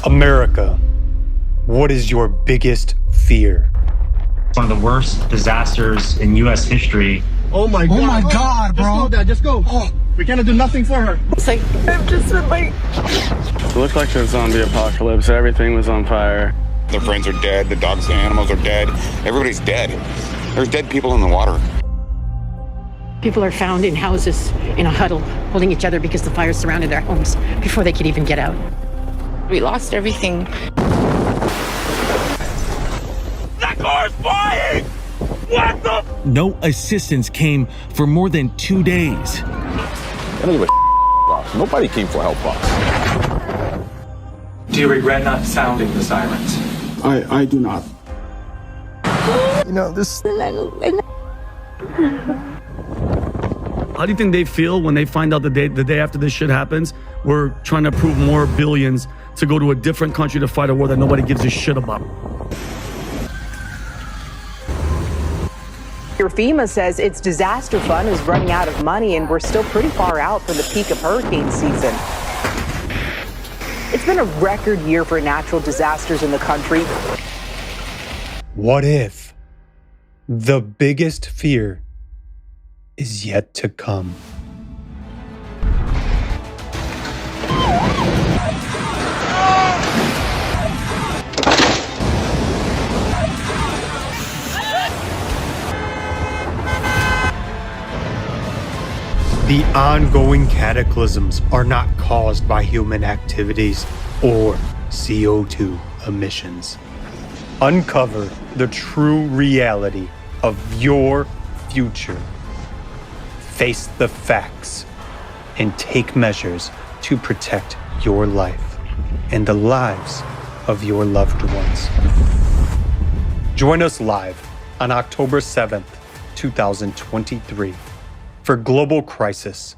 America, what is your biggest fear? One of the worst disasters in U.S. history. Oh my God. Oh my God, bro. Just go, Dad, just go. Oh, we cannot do nothing for her. It's like, I've just been like... It looked like a zombie apocalypse. Everything was on fire. Their friends are dead. The dogs and animals are dead. Everybody's dead. There's dead people in the water. People are found in houses in a huddle, holding each other because the fire surrounded their homes before they could even get out. We lost everything. That car's flying! What the? No assistance came for more than 2 days. I don't give a boss. Nobody came for help, boss. Do you regret not sounding the sirens? I do not. You know, this... How do you think they feel when they find out the day after this shit happens, we're trying to approve more billions to go to a different country to fight a war that nobody gives a shit about? Your FEMA says its disaster fund is running out of money and we're still pretty far out from the peak of hurricane season. It's been a record year for natural disasters in the country. What if the biggest fear is yet to come? The ongoing cataclysms are not caused by human activities or CO2 emissions. Uncover the true reality of your future. Face the facts and take measures to protect your life and the lives of your loved ones. Join us live on October 7th, 2023 for Global Crisis,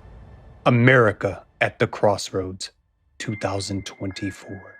America at the Crossroads 2024.